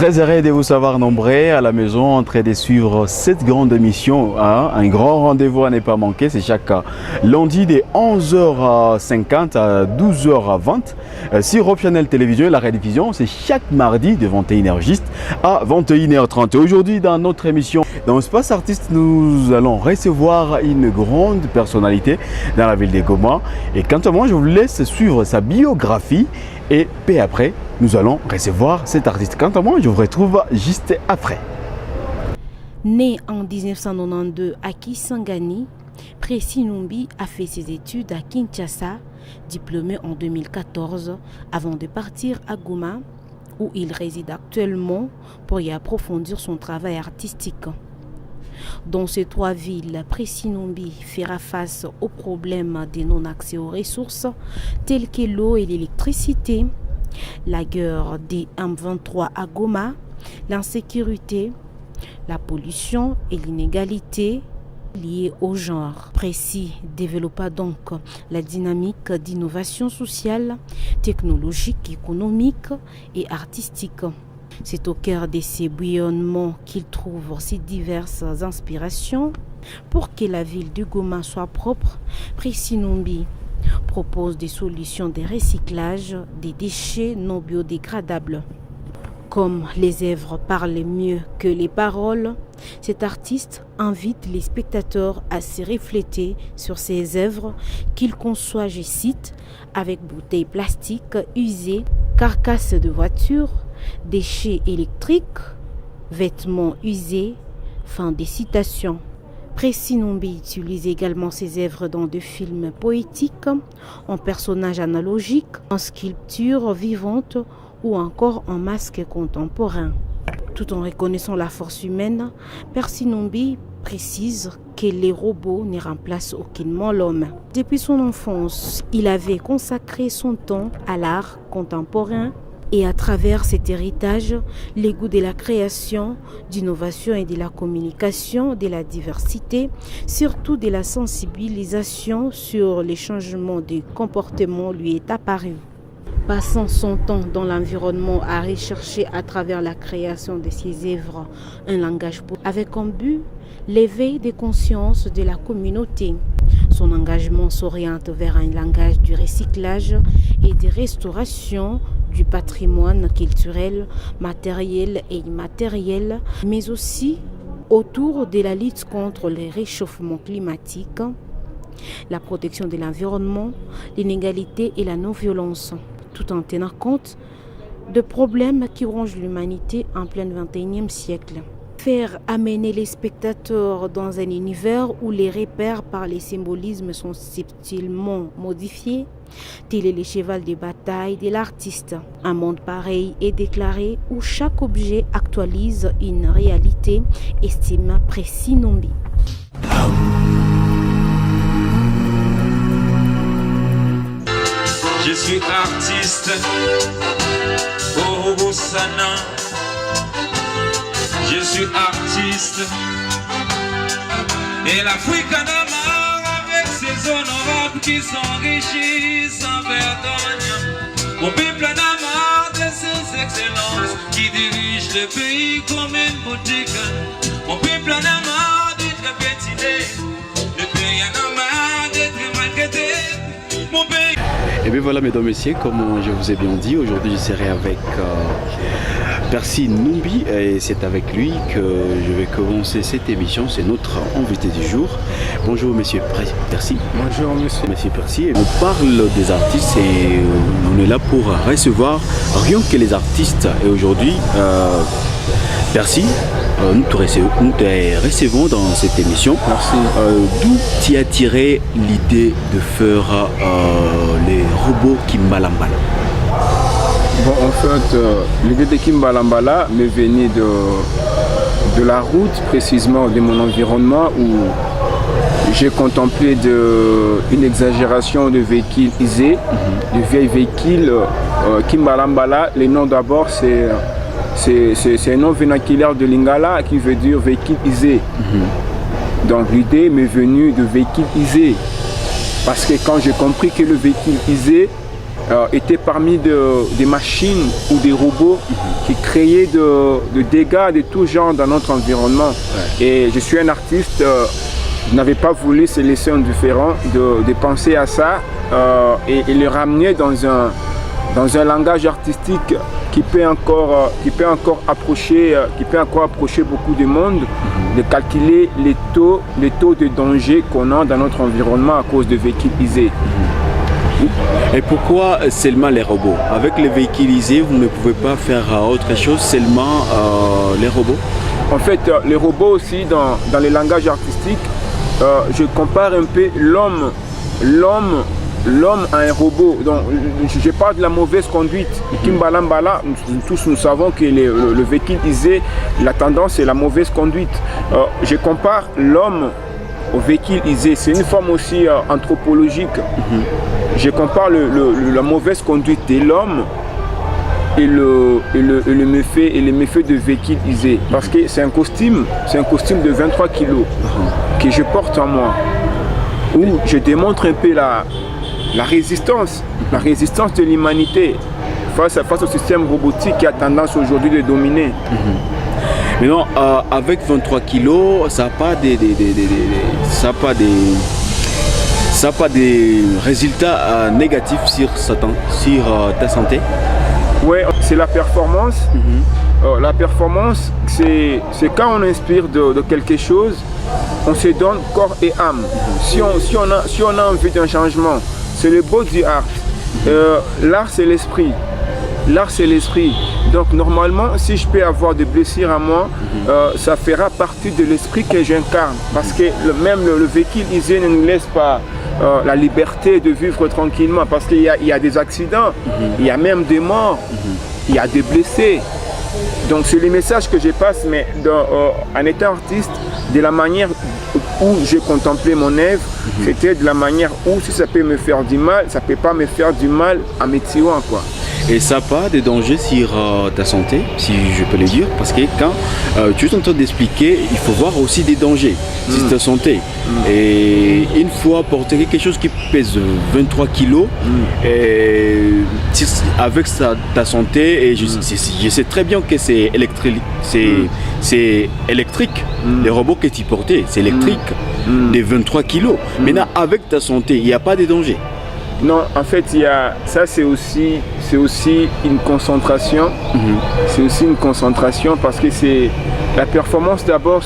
Très heureux de vous savoir nombreux à la maison en train de suivre cette grande émission. Un grand rendez-vous à ne pas manquer, c'est chaque lundi de 11h50 à 12h20 sur Optionnel Télévision. La rediffusion, c'est chaque mardi de 21h juste à 21h30. Et aujourd'hui, dans notre émission, dans Espace Artiste, nous allons recevoir une grande personnalité dans la ville de Goma. Et quant à moi, je vous laisse suivre sa biographie et peu après, nous allons recevoir cet artiste. Quant à moi, je vous retrouve juste après. Né en 1992 à Kisangani, Précy Numbi a fait ses études à Kinshasa, diplômé en 2014, avant de partir à Goma, où il réside actuellement pour y approfondir son travail artistique. Dans ces trois villes, Précy Numbi fera face aux problèmes de non-accès aux ressources telles que l'eau et l'électricité, la guerre des M23 à Goma, l'insécurité, la pollution et l'inégalité liées au genre. Précy développa donc la dynamique d'innovation sociale, technologique, économique et artistique. C'est au cœur de ces bouillonnements qu'il trouve ses diverses inspirations. Pour que la ville de Goma soit propre, Précy Numbi propose des solutions de recyclage des déchets non biodégradables. Comme les œuvres parlent mieux que les paroles, cet artiste invite les spectateurs à se refléter sur ses œuvres qu'il conçoit, je cite, avec bouteilles plastiques usées, carcasses de voitures, déchets électriques, vêtements usés, fin des citations. Précy Numbi utilise également ses œuvres dans des films poétiques, en personnages analogiques, en sculptures vivantes ou encore en masques contemporains. Tout en reconnaissant la force humaine, Précy Numbi précise que les robots ne remplacent aucunement l'homme. Depuis son enfance, il avait consacré son temps à l'art contemporain et à travers cet héritage, les goûts de la création, d'innovation et de la communication, de la diversité, surtout de la sensibilisation sur les changements de comportement lui est apparu. Passant son temps dans l'environnement à rechercher à travers la création de ses œuvres un langage avec un but, l'éveil des consciences de la communauté. Son engagement s'oriente vers un langage du recyclage et de restauration du patrimoine culturel, matériel et immatériel, mais aussi autour de la lutte contre le réchauffement climatique, la protection de l'environnement, l'inégalité et la non-violence, tout en tenant compte de problèmes qui rongent l'humanité en plein XXIe siècle. Faire amener les spectateurs dans un univers où les repères par les symbolismes sont subtilement modifiés, tel est le cheval de bataille de l'artiste. Un monde pareil est déclaré où chaque objet actualise une réalité, estime Précy Numbi. Je suis artiste, oh Sana. Je suis artiste. Et l'Afrique en a marre avec ses honorables qui s'enrichissent sans vergogne. Mon peuple en a marre de ses excellences qui dirigent le pays comme une boutique. Mon peuple en a marre d'être pétiné. Le pays en a marre d'être maltraité. Mon pays. Et bien voilà, mesdames et messieurs, comme je vous ai bien dit, aujourd'hui je serai avec Précy Numbi et c'est avec lui que je vais commencer cette émission. C'est notre invité du jour. Bonjour monsieur Précy. Bonjour monsieur. Monsieur Précy. On parle des artistes et on est là pour recevoir rien que les artistes. Et aujourd'hui, Précy, nous te recevons dans cette émission. Merci. D'où tu as tiré l'idée de faire les robots Kimbalambala? Bon, en fait, l'idée de Kimbalambala m'est venue de la route, précisément de mon environnement, où j'ai contemplé une exagération de véhicules usés, de vieilles véhicules. Kimbalambala, le nom d'abord, c'est un nom vernaculaire de Lingala qui veut dire véhicule usé. Donc l'idée m'est venue de véhicule usé. Parce que quand j'ai compris que le véhicule usé étaient parmi des machines ou des robots qui créaient de dégâts de tout genre dans notre environnement. Et je suis un artiste, je n'avais pas voulu se laisser indifférent de penser à ça et le ramener dans un langage artistique qui peut encore approcher beaucoup de monde, de calculer les taux de danger qu'on a dans notre environnement à cause de véhicules usés. Et pourquoi seulement les robots? Avec les véhicules usés, vous ne pouvez pas faire autre chose, seulement les robots? En fait, les robots aussi, dans les langages artistiques, je compare un peu l'homme à un robot. Donc, je parle de la mauvaise conduite. Kimbalambala, tous nous savons que le véhicule usé, la tendance c'est la mauvaise conduite. Je compare l'homme au véhicule usé. C'est une forme aussi anthropologique. Je compare la mauvaise conduite de l'homme et le méfait de véhicule usé. Parce que c'est un costume de 23 kilos que je porte en moi. Où je démontre un peu la résistance de l'humanité face au système robotique qui a tendance aujourd'hui de dominer. Mais non, avec 23 kilos, ça n'a pas des résultats négatifs sur ta santé? Oui, c'est la performance. La performance, c'est quand on inspire de quelque chose, on se donne corps et âme. Si on a envie d'un changement, c'est le body art. L'art, c'est l'esprit. L'art, c'est l'esprit. Donc, normalement, si je peux avoir des blessures à moi, ça fera partie de l'esprit que j'incarne. Parce que même le véhicule usé ne nous laisse pas la liberté de vivre tranquillement. Parce qu'il y a des accidents, il y a même des morts, il y a des blessés. Donc, c'est le message que je passe, mais en étant artiste, de la manière où j'ai contemplé mon œuvre, c'était de la manière où si ça peut me faire du mal, ça ne peut pas me faire du mal en me tuant, quoi. Et ça n'a pas de danger sur ta santé, si je peux le dire, parce que quand tu es en train d'expliquer, il faut voir aussi des dangers sur ta santé. Et une fois porter quelque chose qui pèse 23 kilos, avec ta santé, et je sais très bien que c'est électrique, les robots que tu portais, c'est électrique, des 23 kilos. Maintenant, avec ta santé, il n'y a pas de danger. Non, en fait, ça c'est aussi une concentration. C'est aussi une concentration parce que c'est la performance d'abord,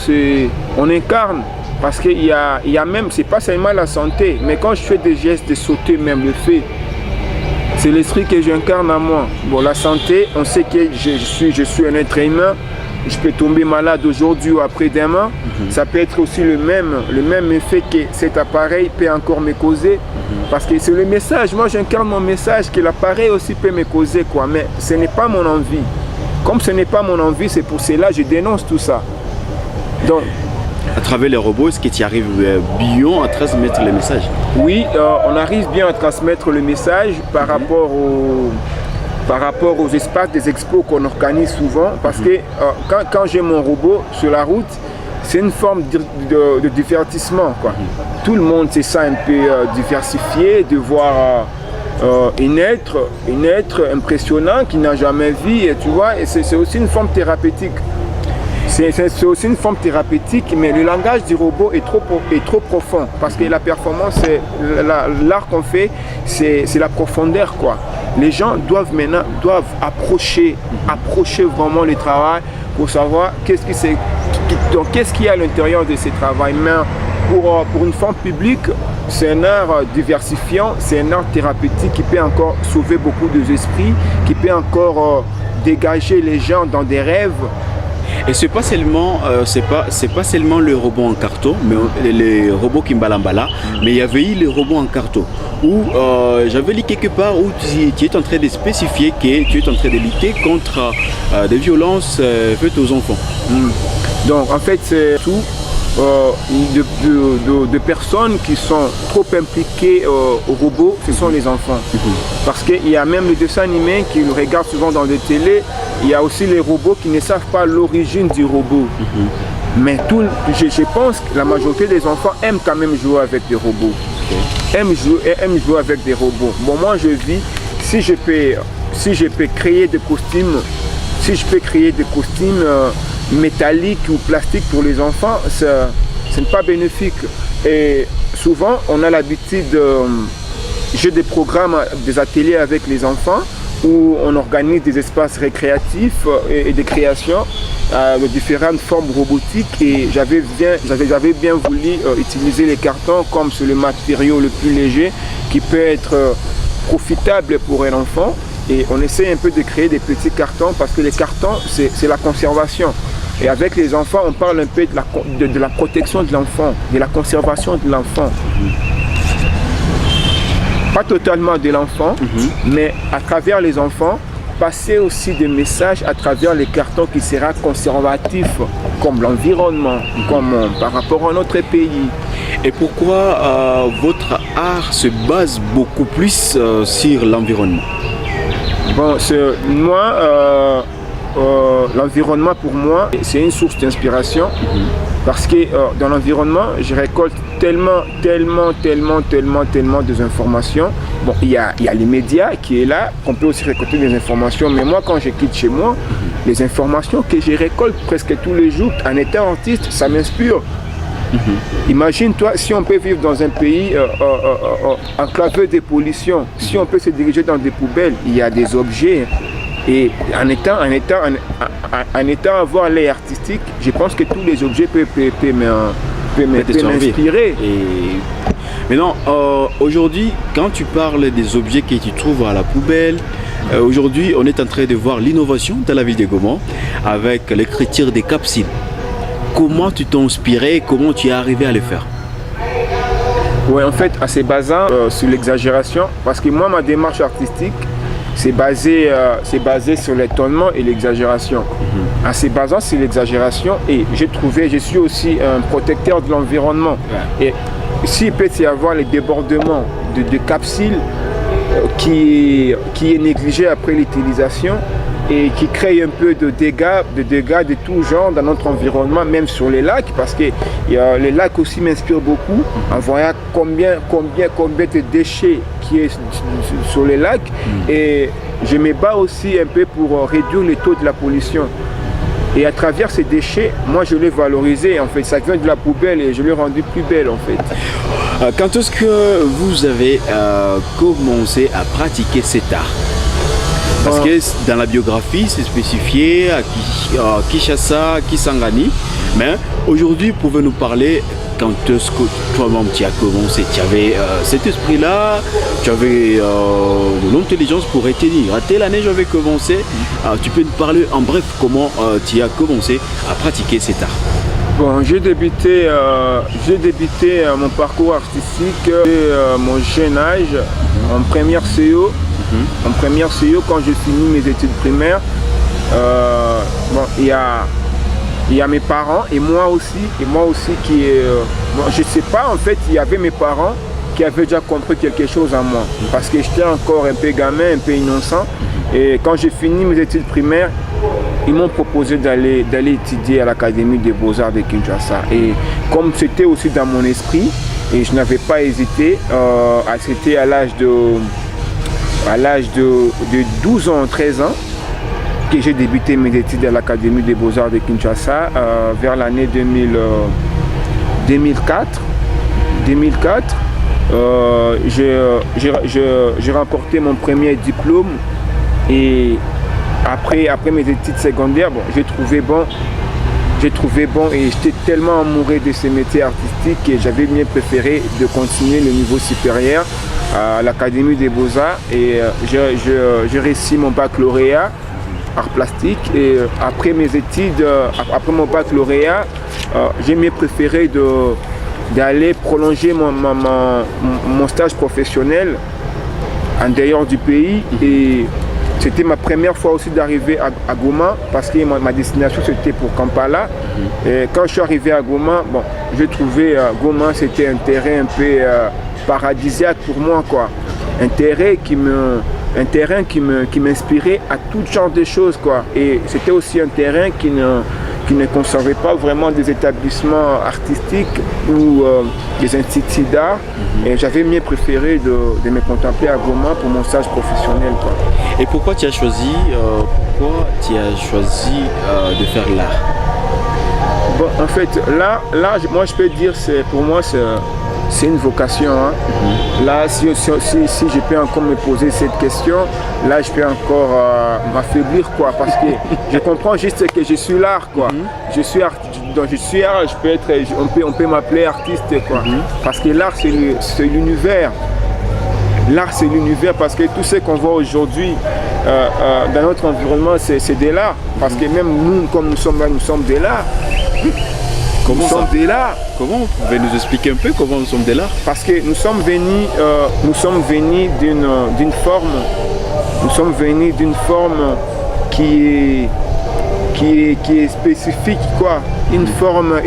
on incarne. Parce qu'il y a même, c'est pas seulement la santé, mais quand je fais des gestes de sauter, même le fait, c'est l'esprit que j'incarne en moi. Bon, la santé, on sait que je suis un être humain. Je peux tomber malade aujourd'hui ou après-demain. Ça peut être aussi le même effet que cet appareil peut encore me causer. Parce que c'est le message. Moi, j'incarne mon message que l'appareil aussi peut me causer, quoi. Mais ce n'est pas mon envie. Comme ce n'est pas mon envie, c'est pour cela que je dénonce tout ça. Donc, à travers les robots, est-ce que tu arrives bien à transmettre le message? Oui, on arrive bien à transmettre le message par rapport aux espaces des expos qu'on organise souvent, parce que quand j'ai mon robot sur la route, c'est une forme de divertissement, quoi. Tout le monde se sent un peu diversifié de voir un être impressionnant qui n'a jamais vu, et tu vois, et c'est aussi une forme thérapeutique. C'est aussi une forme thérapeutique, mais le langage du robot est trop profond, parce que la performance, l'art qu'on fait, c'est la profondeur, quoi. Les gens doivent approcher vraiment le travail pour savoir qu'est-ce qu'il y a à l'intérieur de ce travail. Mais pour une forme publique, c'est un art diversifiant, c'est un art thérapeutique qui peut encore sauver beaucoup d'esprits, qui peut encore dégager les gens dans des rêves. Et c'est pas seulement le robot en carton, mais les robots Kimbalambala, mais il y avait eu les robots en carton où j'avais lu quelque part où tu es en train de spécifier que tu es en train de lutter contre des violences faites aux enfants. Donc en fait c'est tout de personnes qui sont trop impliquées aux robots, ce sont les enfants. Parce qu'il y a même les dessins animés qu'ils regardent souvent dans des télés, il y a aussi les robots qui ne savent pas l'origine du robot. Mais je pense que la majorité des enfants aiment quand même jouer avec des robots. Aiment jouer avec des robots. Bon, moi je vis, si je peux créer des costumes, si je peux créer des costumes métalliques ou plastiques pour les enfants, ce n'est pas bénéfique. Et souvent, on a l'habitude j'ai des programmes, des ateliers avec les enfants où on organise des espaces récréatifs et des créations de différentes formes robotiques, et j'avais bien voulu utiliser les cartons comme c'est le matériau le plus léger qui peut être profitable pour un enfant, et on essaie un peu de créer des petits cartons parce que les cartons c'est la conservation. Et avec les enfants, on parle un peu de la protection de l'enfant, de la conservation de l'enfant. Pas totalement de l'enfant, mais à travers les enfants, passer aussi des messages à travers les cartons qui sera conservatif, comme l'environnement, comme par rapport à notre pays. Et pourquoi votre art se base beaucoup plus sur l'environnement? Bon, l'environnement pour moi, c'est une source d'inspiration parce que dans l'environnement, je récolte tellement des informations. Bon, il y a les médias qui est là, qu'on peut aussi récolter des informations, mais moi quand je quitte chez moi, les informations que je récolte presque tous les jours en étant artiste, ça m'inspire. Imagine-toi si on peut vivre dans un pays enclavé de pollution, si on peut se diriger dans des poubelles, il y a des objets. Et en étant avoir l'œil artistique, je pense que tous les objets peuvent m'inspirer. Maintenant, aujourd'hui, quand tu parles des objets que tu trouves à la poubelle, aujourd'hui, on est en train de voir l'innovation dans la ville de Goma avec l'écriture des capsules. Comment tu t'es inspiré, comment tu es arrivé à le faire? Oui, en fait, assez basant sur l'exagération, parce que moi, ma démarche artistique, c'est basé sur l'étonnement et l'exagération. En se basant sur l'exagération, et je suis aussi un protecteur de l'environnement. Et s'il peut y avoir les débordements de capsules qui est négligé après l'utilisation et qui crée un peu de dégâts de tout genre dans notre environnement, même sur les lacs, parce que les lacs aussi m'inspirent beaucoup, en voyant combien de déchets qui est sur les lacs, et je me bats aussi un peu pour réduire le taux de la pollution. Et à travers ces déchets, moi je l'ai valorisé, en fait, ça vient de la poubelle et je l'ai rendu plus belle en fait. Quand est-ce que vous avez commencé à pratiquer cet art? Parce que dans la biographie, c'est spécifié à Kinshasa, Kisangani. Mais aujourd'hui, pouvez-nous parler quand est-ce que toi-même tu as commencé? Tu avais cet esprit-là, tu avais de l'intelligence pour retenir. À telle année, j'avais commencé. Tu peux nous parler en bref comment tu as commencé à pratiquer cet art? Bon, j'ai débuté mon parcours artistique dès mon jeune âge, en première CO. En première CO, quand j'ai fini mes études primaires, il y a mes parents et moi aussi qui je sais pas, en fait, il y avait mes parents qui avaient déjà compris quelque chose en moi, parce que j'étais encore un peu gamin, un peu innocent, et quand j'ai fini mes études primaires, ils m'ont proposé d'aller étudier à l'Académie des Beaux-Arts de Kinshasa, et comme c'était aussi dans mon esprit, et je n'avais pas hésité, c'était à l'âge de 12 ans, 13 ans, que j'ai débuté mes études à l'Académie des Beaux-Arts de Kinshasa vers l'année 2004. J'ai remporté mon premier diplôme, et après mes études secondaires, j'ai trouvé bon et j'étais tellement amoureux de ce métier artistique que j'avais bien préféré de continuer le niveau supérieur à l'Académie des Beaux-Arts, et j'ai réussi mon baccalauréat art plastique, et après mes études, après mon baccalauréat, j'ai bien préféré d'aller prolonger mon stage professionnel en dehors du pays, et c'était ma première fois aussi d'arriver à Goma, parce que ma destination c'était pour Kampala. Et quand je suis arrivé à Goma, j'ai trouvé Goma, c'était un terrain un peu paradisiaque pour moi, quoi. Un terrain qui m'inspirait à tout genre de choses, quoi. Et c'était aussi un terrain qui qui ne conservaient pas vraiment des établissements artistiques ou des instituts d'art. Et j'avais mieux préféré de me contempler à Goma pour mon stage professionnel, quoi. Et pourquoi tu as choisi, de faire l'art? Bon, en fait, là, moi je peux dire, pour moi c'est une vocation. Hein. Là, si je peux encore me poser cette question, là je peux encore m'affaiblir, quoi, parce que je comprends juste que je suis l'art, quoi. Je suis art, je peux être, on peut m'appeler artiste, quoi. Parce que l'art c'est l'univers. L'art c'est l'univers, parce que tout ce qu'on voit aujourd'hui dans notre environnement c'est de l'art. Parce que même nous, comme nous sommes là, nous sommes de l'art. Comment ça? Comment vous pouvez nous expliquer un peu comment nous sommes de l'art? Parce que nous sommes venus d'une forme qui est spécifique, quoi. Une forme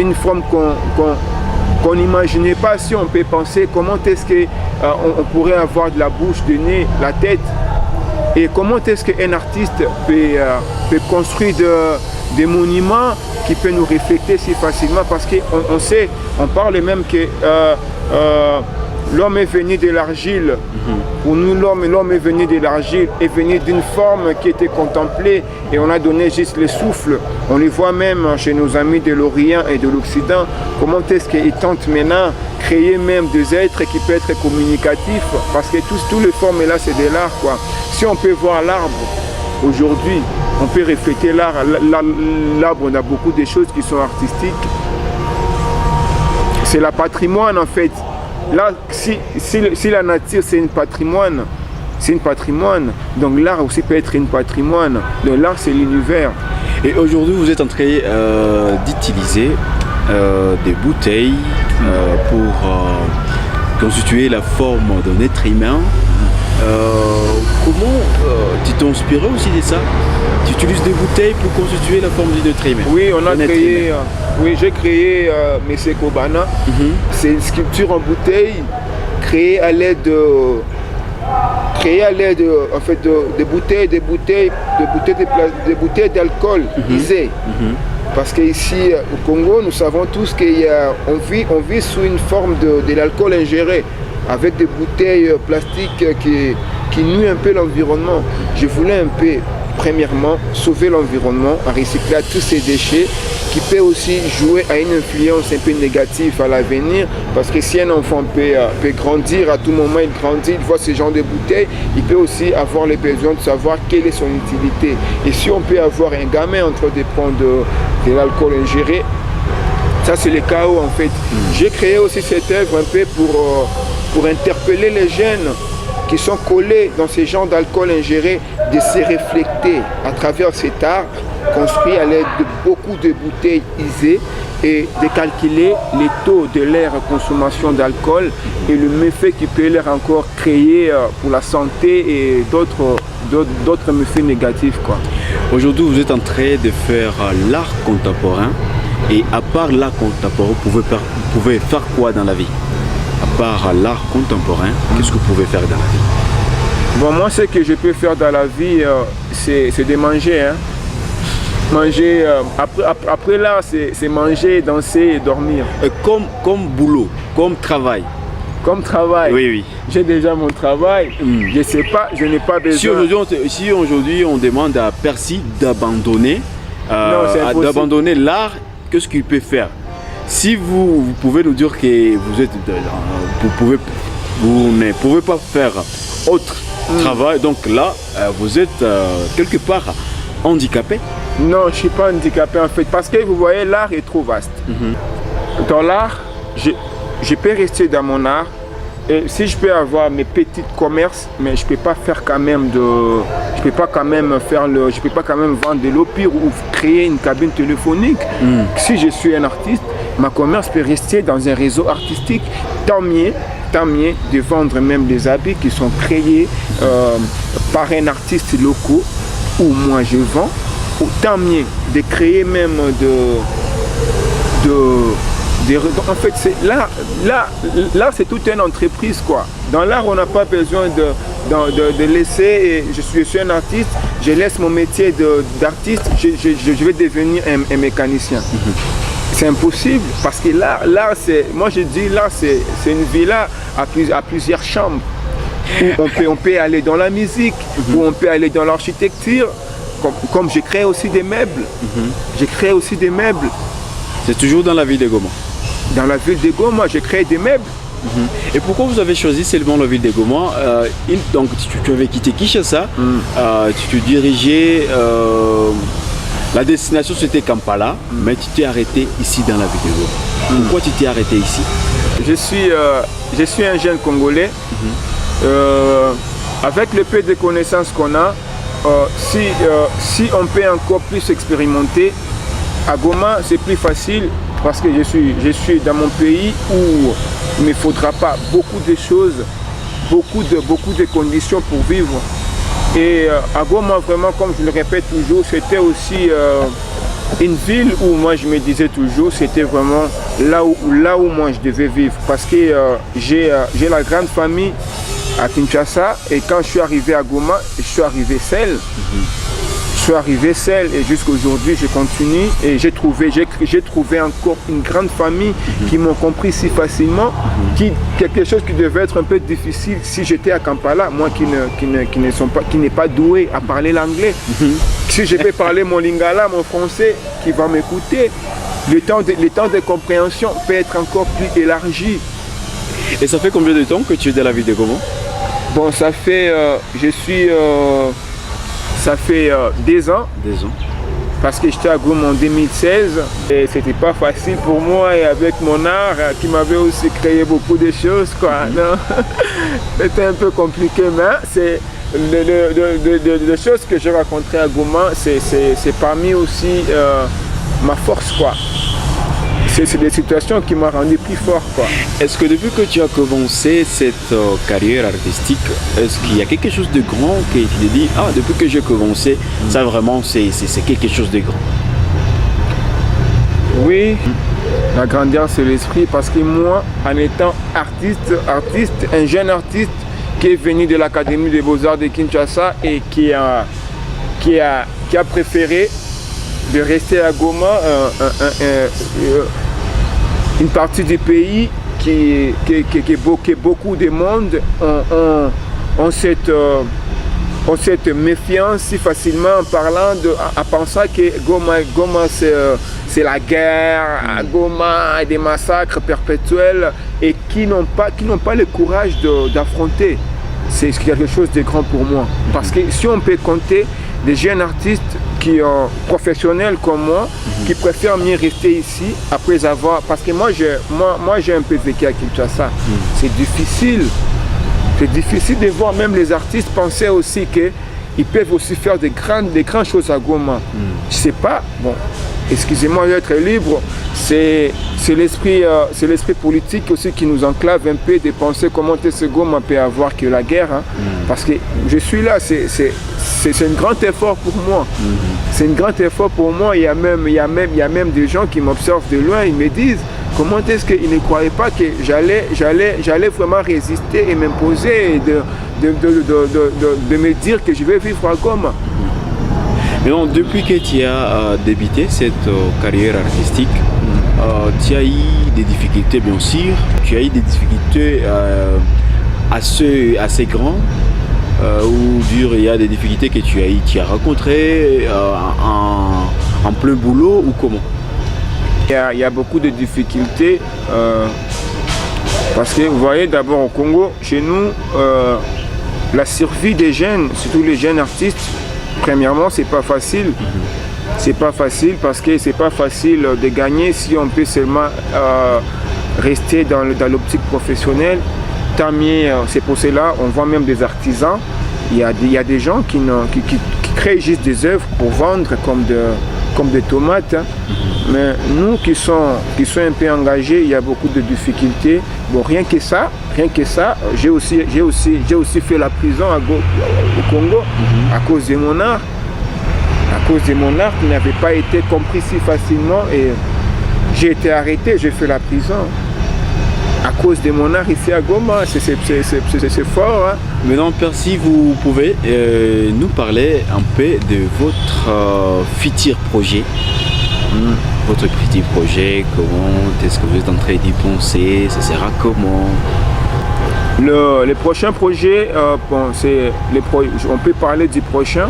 qu'on n'imaginait pas. Si on peut penser comment est-ce qu'on pourrait avoir de la bouche, du nez, la tête, et comment est-ce qu'un artiste peut construire des monuments qui peut nous refléter si facilement, parce qu'on sait, on parle même que l'homme est venu de l'argile. Pour nous, l'homme est venu de l'argile, est venu d'une forme qui était contemplée, et on a donné juste le souffle. On les voit même chez nos amis de l'Orient et de l'Occident, comment est-ce qu'ils tentent maintenant créer même des êtres qui peuvent être communicatifs, parce que toutes les formes là c'est de l'art, quoi. Si on peut voir l'arbre aujourd'hui, on peut refléter l'art. L'arbre, on a beaucoup de choses qui sont artistiques. C'est le patrimoine, en fait. Là, si la nature c'est un patrimoine, donc l'art aussi peut être un patrimoine. Donc l'art c'est l'univers. Et aujourd'hui vous êtes en train d'utiliser des bouteilles pour constituer la forme d'un être humain. Comment tu t'es inspiré aussi de ça? Tu utilises des bouteilles pour constituer la forme d'un être humain? Oui, j'ai créé Messé Kobana. C'est une sculpture en bouteille créée à l'aide de bouteilles d'alcool isées. Parce qu'ici au Congo, nous savons tous qu'on vit sous une forme de l'alcool ingéré, avec des bouteilles plastiques qui nuisent un peu l'environnement. Je voulais un peu, premièrement, sauver l'environnement en recyclant tous ces déchets, qui peut aussi jouer à une influence un peu négative à l'avenir, parce que si un enfant peut grandir, à tout moment il grandit, il voit ce genre de bouteilles, il peut aussi avoir le besoin de savoir quelle est son utilité. Et si on peut avoir un gamin en train de prendre de l'alcool ingéré, ça c'est le chaos, en fait. J'ai créé aussi cette œuvre un peu pour interpeller les jeunes qui sont collés dans ce genre d'alcool ingéré, de se refléter à travers cet art construit à l'aide de beaucoup de bouteilles isées, et de calculer les taux de leur consommation d'alcool et le méfait qui peut leur encore créer pour la santé et d'autres méfaits négatifs, quoi. Aujourd'hui vous êtes en train de faire l'art contemporain, et à part l'art contemporain, vous pouvez faire quoi dans la vie? À part l'art contemporain, qu'est-ce que vous pouvez faire dans la vie? Bon, moi ce que je peux faire dans la vie, c'est de manger, hein. Manger, après là, c'est manger, danser et dormir. Comme boulot, comme travail. Comme travail. Oui. J'ai déjà mon travail. Je sais pas, je n'ai pas besoin. Si aujourd'hui on demande à Percy d'abandonner l'art, qu'est-ce qu'il peut faire? Si vous pouvez nous dire que vous ne pouvez pas faire autre travail, donc là vous êtes quelque part handicapé? Non, je ne suis pas handicapé, en fait, parce que vous voyez, l'art est trop vaste. Dans l'art, je peux rester dans mon art, et si je peux avoir mes petits commerces, mais je ne peux pas faire quand même je peux pas quand même vendre de l'eau pure ou créer une cabine téléphonique. Si je suis un artiste, ma commerce peut rester dans un réseau artistique. Tant mieux de vendre même des habits qui sont créés par un artiste local, ou moi je vends. Tant mieux de créer même en fait, là c'est toute une entreprise, quoi. Dans l'art, on n'a pas besoin de laisser, et je suis un artiste, je laisse mon métier d'artiste, je vais devenir un mécanicien. C'est impossible, parce que l'art, moi je dis l'art, c'est une villa à plusieurs chambres, où on peut aller dans la musique, où on peut aller dans l'architecture, comme je crée aussi des meubles. Je crée aussi des meubles. C'est toujours dans la ville de Goma? Dans la ville de Goma, je crée des meubles. Et pourquoi vous avez choisi seulement la ville de Goma? Donc tu avais quitté Kinshasa, tu te dirigeais, la destination c'était Kampala, mais tu t'es arrêté ici dans la ville de Goma. Pourquoi tu t'es arrêté ici? Je suis un jeune Congolais. Avec le peu de connaissances qu'on a, si on peut encore plus expérimenter, à Goma c'est plus facile, parce que je suis dans mon pays où il ne me faudra pas beaucoup de choses, beaucoup de conditions pour vivre. Et à Goma, vraiment, comme je le répète toujours, c'était aussi une ville où moi je me disais toujours, c'était vraiment là où moi je devais vivre. Parce que j'ai la grande famille à Kinshasa, et quand je suis arrivé à Goma, je suis arrivé seul. Je suis arrivé seul, et jusqu'à aujourd'hui je continue, et j'ai trouvé encore une grande famille qui m'ont compris si facilement, quelque chose qui devait être un peu difficile si j'étais à Kampala, moi qui n'est pas doué à parler l'anglais. Si je vais parler mon lingala, mon français, qui va m'écouter, le temps de compréhension peut être encore plus élargi. Et ça fait combien de temps que tu es dans la ville de Goma? Bon, ça fait, ça fait 2 ans. 2 ans. Parce que j'étais à Goma en 2016 et c'était pas facile pour moi, et avec mon art qui m'avait aussi créé beaucoup de choses, quoi. C'était un peu compliqué, mais c'est les choses que j'ai rencontrées à Goma, c'est parmi aussi ma force, quoi. C'est des situations qui m'ont rendu plus fort, quoi. Est-ce que depuis que tu as commencé cette carrière artistique, est-ce qu'il y a quelque chose de grand qui te dit, ah, depuis que j'ai commencé, ça vraiment c'est quelque chose de grand? Oui, la grandeur c'est l'esprit, parce que moi, en étant artiste, un jeune artiste qui est venu de l'Académie des Beaux-Arts de Kinshasa et qui a préféré de rester à Goma, une partie du pays qui beaucoup de monde ont cette méfiance si facilement en pensant que Goma c'est la guerre, Goma des massacres perpétuels, et qui n'ont pas le courage d'affronter. C'est quelque chose de grand pour moi, parce que si on peut compter des jeunes artistes professionnels comme moi, qui préfèrent mieux rester ici après avoir... Parce que moi j'ai un peu vécu à Kinshasa. C'est difficile de voir même les artistes penser aussi qu'ils peuvent aussi faire des grandes choses à Goma. Je sais pas, bon, excusez-moi d'être libre, c'est l'esprit politique aussi qui nous enclave un peu de penser comment est-ce que Goma peut avoir que la guerre, hein. Parce que je suis là, c'est un grand effort pour moi. C'est un grand effort pour moi. Il y a même des gens qui m'observent de loin, ils me disent comment est-ce qu'ils ne croyaient pas que j'allais vraiment résister et m'imposer, et de me dire que je vais vivre à Goma. Mais non, depuis que tu as débuté cette carrière artistique, tu as eu des difficultés, bien sûr. Tu as eu des difficultés assez grandes, ou dur, il y a des difficultés que tu as rencontrées en plein boulot, ou comment? Il y a beaucoup de difficultés, parce que vous voyez, d'abord au Congo, chez nous, la survie des jeunes, surtout les jeunes artistes, premièrement, c'est pas facile. C'est pas facile parce que c'est pas facile de gagner si on peut seulement rester dans l'optique professionnelle. Tant mieux, c'est pour cela, on voit même des artisans. Il y a des gens qui créent juste des œuvres pour vendre comme des tomates. Mais nous qui sommes un peu engagés, il y a beaucoup de difficultés. Bon, rien que ça, j'ai aussi fait la prison au Congo à cause de mon art. À cause de mon art qui n'avait pas été compris si facilement, et j'ai été arrêté, j'ai fait la prison. à cause de mon art ici à Goma. C'est fort. Hein. Maintenant, Percy, vous pouvez nous parler un peu de votre futur projet. Votre petit projet, comment est-ce que vous êtes en train d'y penser, ça sera comment? Les prochains projets, on peut parler du prochain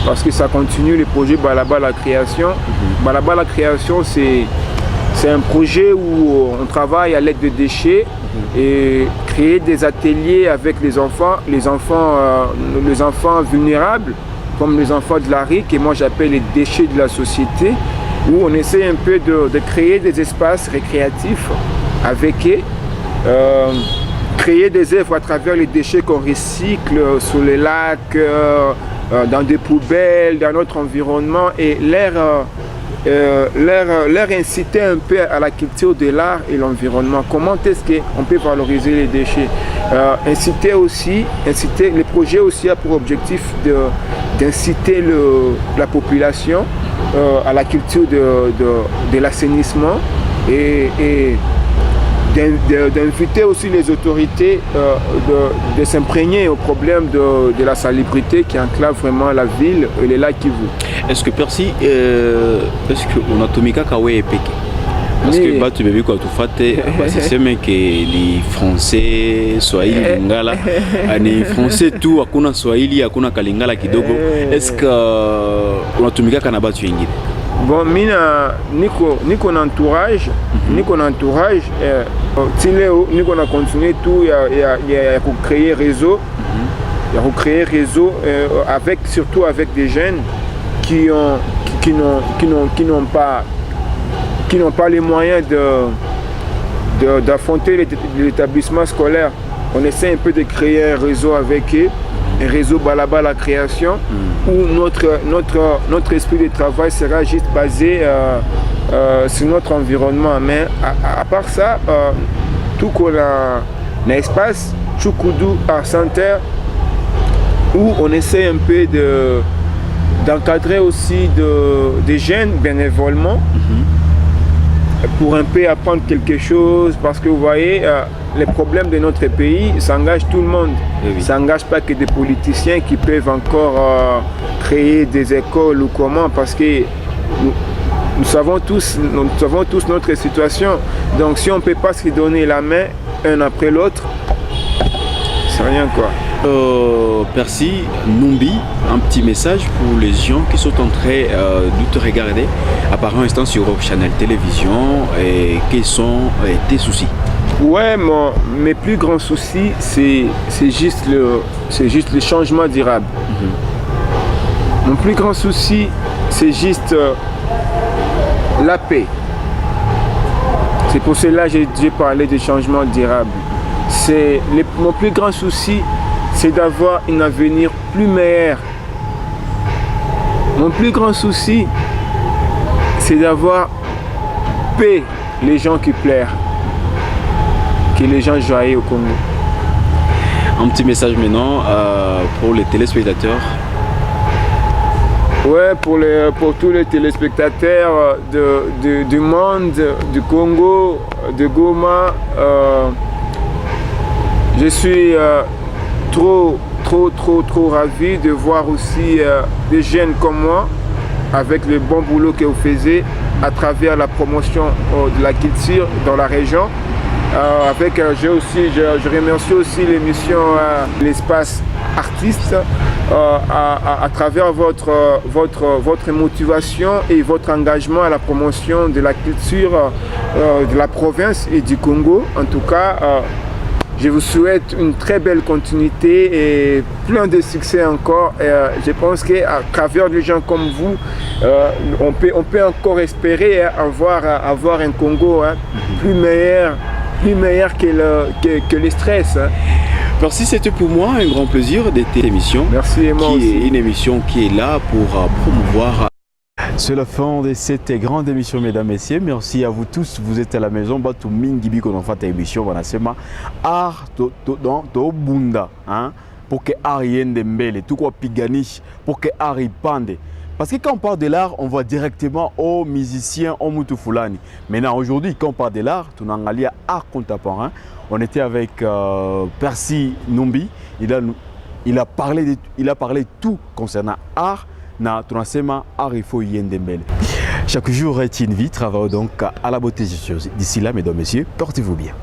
parce que ça continue le projet Balaba la création. Balaba la création, c'est un projet où on travaille à l'aide de déchets et créer des ateliers avec les enfants vulnérables, comme les enfants de la rue, que moi j'appelle les déchets de la société, où on essaie un peu de créer des espaces récréatifs avec eux, créer des œuvres à travers les déchets qu'on recycle sur les lacs, dans des poubelles, dans notre environnement, et leur inciter un peu à la culture de l'art et l'environnement. Comment est-ce qu'on peut valoriser les déchets? Inciter, les projets aussi a pour objectif d'inciter la population à la culture de l'assainissement et d'inviter aussi les autorités de s'imprégner au problème de la salubrité qui enclave vraiment la ville et les lacs Kivu. Est-ce que Percy, est-ce qu'on a Tomika Kawe et Péké? Parce que bah tu veux quoi tout fait, c'est même que les Français, Swahili, Lingala, les Français tout, hakuna Swahili, hakuna Kalingala kidogo. Est-ce que on a Tomika Kanaba tu ingine? Bon, mina niko na entourage, Tileo niko na continuer tout, il y a créer réseau, surtout avec des jeunes qui n'ont pas les moyens d'affronter l'établissement scolaire. On essaie un peu de créer un réseau avec eux, un réseau Balaba la création, où notre esprit de travail sera juste basé sur notre environnement. Mais à part ça, tout qu'on a un espace, Chukudu Art Center, où on essaie un peu d'encadrer aussi des jeunes bénévolement, pour un peu apprendre quelque chose, parce que vous voyez, les problèmes de notre pays, ça engage tout le monde. Oui. Ça n'engage pas que des politiciens qui peuvent encore créer des écoles ou comment, parce que nous savons tous notre situation. Donc si on ne peut pas se donner la main un après l'autre, c'est rien quoi. Percy, Numbi, un petit message pour les gens qui sont en train de te regarder à par un instant sur Europe Channel Télévision, et quels sont tes soucis? Ouais, mes plus grands soucis, c'est juste le changement durable. Mon plus grand souci, c'est juste la paix. C'est pour cela que j'ai parlé de changement durable. Mon plus grand souci, c'est d'avoir un avenir plus meilleur. Mon plus grand souci, c'est d'avoir paix, les gens qui pleurent, que les gens joyeux au Congo. Un petit message maintenant pour les téléspectateurs. Ouais, pour tous les téléspectateurs du monde, du Congo, de Goma, je suis trop ravi de voir aussi des jeunes comme moi avec le bon boulot que vous faites à travers la promotion de la culture dans la région. Je remercie aussi l'émission L'espace artiste à travers votre motivation et votre engagement à la promotion de la culture de la province et du Congo. En tout cas, je vous souhaite une très belle continuité et plein de succès encore. Je pense qu'à travers des gens comme vous, on peut encore espérer avoir un Congo plus meilleur que le stress. Merci, c'était pour moi un grand plaisir d'être émission. Merci et moi aussi. Une émission qui est là pour promouvoir. C'est la fin de cette grande émission, mesdames, messieurs. Merci à vous tous. Vous êtes à la maison. Batu mingi biko na fata émission. Wanasema art to bunda. pour que art yende mbele, tout quoi pigani, pour que art y pande. Parce que quand on parle de l'art, on voit directement aux musiciens, aux Moutoufulani. Maintenant, aujourd'hui, quand on parle de l'art, tout en allié à art contemporain. On était avec Percy Numbi. Il a parlé tout concernant art. Na tunasema art il faut yende mbele. Chaque jour est une vie. Travaillons donc à la beauté des choses. D'ici là, mesdames, messieurs, portez-vous bien.